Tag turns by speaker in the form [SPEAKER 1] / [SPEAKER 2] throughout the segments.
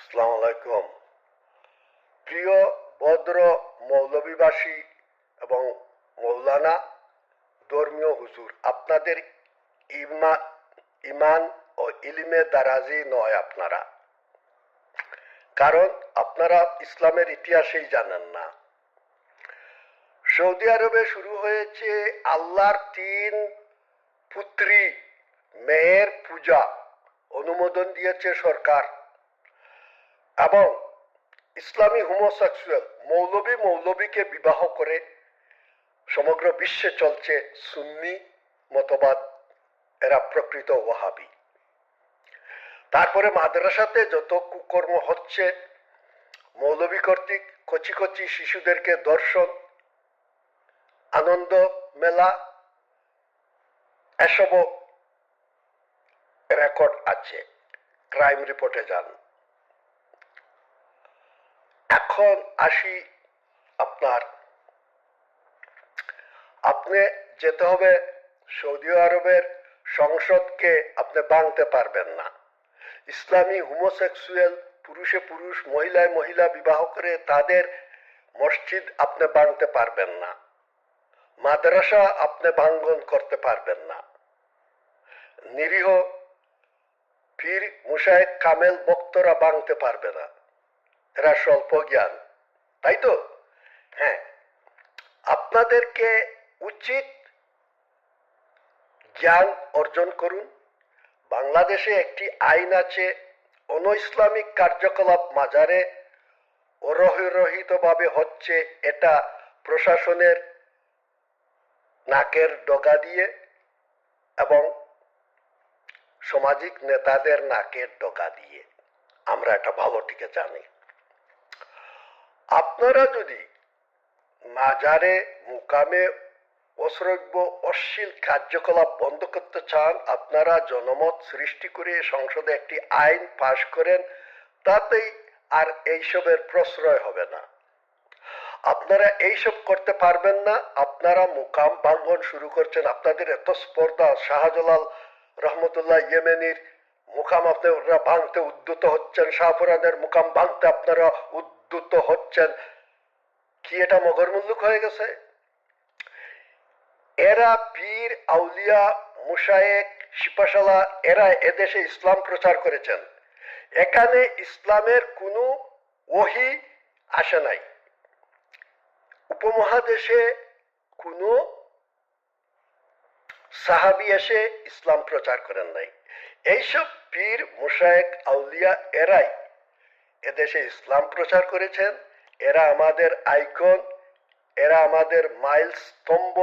[SPEAKER 1] আসসালামু আলাইকুম। প্রিয় ভদ্র মৌলভীবাসী এবং মৌলানা ধর্মীয় হুজুর, আপনাদের ইমান ও ইলমে দারাজি নয় আপনারা, কারণ আপনারা ইসলামের ইতিহাসেই জানেন না। সৌদি আরবে শুরু হয়েছে আল্লাহর তিন পুত্রী মেয়ের পূজা, অনুমোদন দিয়েছে সরকার, এবং ইসলামী হোমোসেক্সুয়াল মৌলবীকে বিবাহ করে সমগ্র বিশ্বে চলছে সুন্নি মতবাদ, এরা প্রকৃত ওয়াহাবি। তারপরে মাদ্রাসাতে যত কুকর্ম হচ্ছে মৌলবী কর্তৃক, কচি কচি শিশুদেরকে দর্শন, আনন্দ মেলা, এসবও রেকর্ড আছে, ক্রাইম রিপোর্টে যান। এখন আসি আপনি যেতে হবে সৌদি আরবের সংসদকে, আপনি ভাঙতে পারবেন না। ইসলামী হোমোসেক্সুয়াল পুরুষে পুরুষ মহিলায় মহিলা বিবাহ করে তাদের মসজিদ আপনি ভাঙতে পারবেন না, মাদ্রাসা আপনি ভাঙ্গন করতে পারবেন না। নিরীহ পীর মুশায়েখ কামেল বক্তরা ভাঙতে পারবে না, এরা স্বল্প জ্ঞান, তাই তো? হ্যাঁ, আপনাদেরকে উচিত জ্ঞান অর্জন করুন। বাংলাদেশে একটি আইন আছে, অন ইসলামিক কার্যকলাপ মাজারে অরহিতভাবে হচ্ছে, এটা প্রশাসনের নাকের ডগা দিয়ে এবং সামাজিক নেতাদের নাকের ডগা দিয়ে, আমরা এটা ভালো ঠিক জানি। আপনারা যদি মাজারে মুকামে অশ্রব্য অশ্লীল কার্যকলাপ বন্ধ করতে চান, আপনারা জনমত সৃষ্টি করে সংসদে একটি আইন পাশ করেন, তাতেই আর এইসবের প্রশ্রয় হবে না। আপনারা এইসব করতে পারবেন না, আপনারা মুকাম ভাঙ্গন শুরু করছেন। আপনাদের এত স্পর্ধা, শাহজালাল রহমতুল্লাহ ইয়েমেনির মুকাম আপনারা ভাঙতে উদ্যত হচ্ছেন, শাহপুরানের মুকাম ভাঙতে আপনারা উদ্যত হচ্ছেন, কি এটা মগরমুল্লুক হয়ে গেছে? এরা পীর আউলিয়া মুশায়েক সিপাশালা, এরা এদেশে ইসলাম প্রচার করেছেন। এখানে ইসলামের কোনো ওহী আসে নাই, উপমহাদেশে কোনো সাহাবি এসে ইসলাম প্রচার করেন নাই। এইসব পীর মুশায়েক আউলিয়া এরাই এদেশে ইসলাম প্রচার করেছেন। এরা আমাদের আইকন, এরা আমাদের মাইল স্তম্ভ,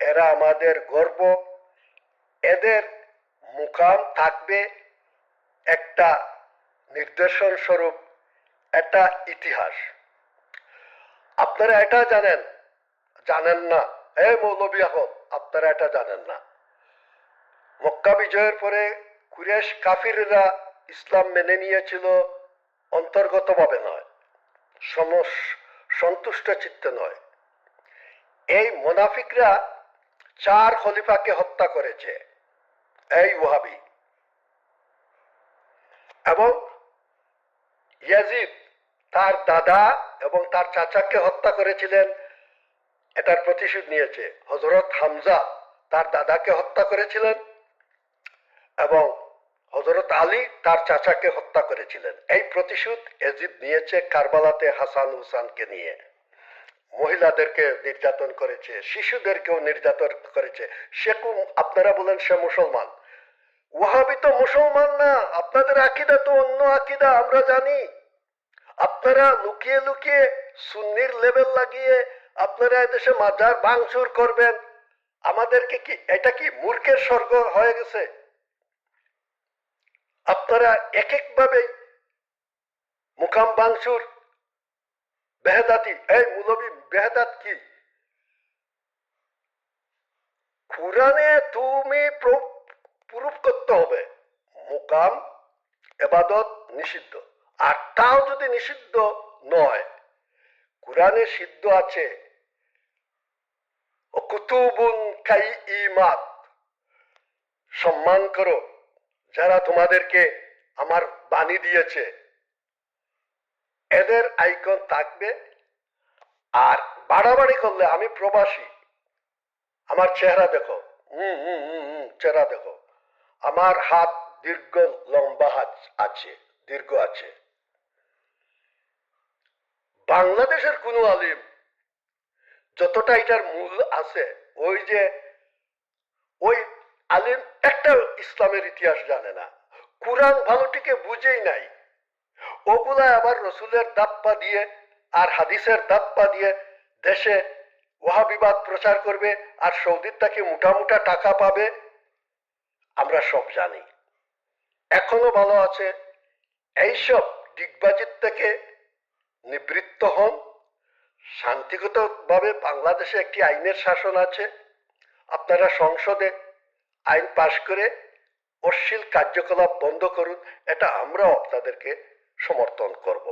[SPEAKER 1] এরা আমাদের গর্ব। এদের মুকাম থাকবে একটা নিদর্শন স্বরূপ, একটা ইতিহাস। আপনারা এটা জানেন না, মৌলবী আহমদ, আপনারা এটা জানেন না। মক্কা বিজয়ের পরে কুরেশ কাফিররা ইসলাম মেনে নিয়েছিল অন্তর্গতভাবে নয়, সন্তুষ্ট চিত্তে নয়। এই মুনাফিকরা 4 খলিফাকে হত্যা করেছে, এই ওয়াহাবি, এবং ইয়াজিদ তার দাদা এবং তার চাচাকে হত্যা করেছিলেন, এটার প্রতিশোধ নিয়েছে। হযরত হামজা তার দাদাকে হত্যা করেছিলেন এবং হযরত আলী তার চাচাকে হত্যা করেছিলেন। এই প্রতিশোধ ইয়াজিদ নিয়েছে কারবালাতে হাসান হুসানকে নিয়ে। মহিলাদেরকে নির্যাতন করেছে, শিশুদেরকেও নির্যাতন করেছে। আপনারা বলেন সে মুসলমান, ওয়াহাবি তো মুসলমান না, আপনাদের আকীদা তো অন্য আকীদা, আমরা জানি। আপনারা লুকিয়ে লুকিয়ে সুন্নির লেবেল লাগিয়ে আপনারা এদেশে মাজার ভাঙচুর করবেন। আমাদেরকে কি এটা কি মূর্খের স্বর্গ হয়ে গেছে? আপনারা এক একভাবে মুকাম ভাঙচুর, বেহেদাতি, এই মৌলবী বেহেদাত কি? কুরআনে তুমি প্রুফ করতে হবে মুকাম ইবাদত নিষিদ্ধ। আর তাও যদি নিষিদ্ধ নয়, কুরআনে সিদ্ধ আছে কুতুবুন কাইমাত, সম্মান করো যারা তোমাদেরকে আমার বাণী দিয়েছে, এদের আইকন থাকবে। আর বাড়াবাড়ি করলে আমি প্রবাসী, আমার চেহারা দেখো, চেহারা দেখো, আমার হাত দীর্ঘ, লম্বা হাত আছে, দীর্ঘ আছে। বাংলাদেশের কোন আলিম যতটা এটার মূল আছে, ওই যে ওই আলিম একটা ইসলামের ইতিহাস জানে না, কোরআন ভালোটিকে বুঝেই নাই, ওগুলা আবার রসুলের দাপ্পা দিয়ে আর হাদিসের দাপ্পা দিয়ে দেশে ওয়াহাবিবাদ প্রচার করবে, আর সৌদির তাকে মোটা মোটা টাকা পাবে, আমরা সব জানি। এখনো ভালো আছে, এইসব ডিগবাজির থেকে নিবৃত্ত হন। শান্তিগতভাবে বাংলাদেশে একটি আইনের শাসন আছে, আপনারা সংসদে আইন পাশ করে অশ্লীল কার্যকলাপ বন্ধ করুন, এটা আমরাও আপনাদেরকে সমর্থন করব।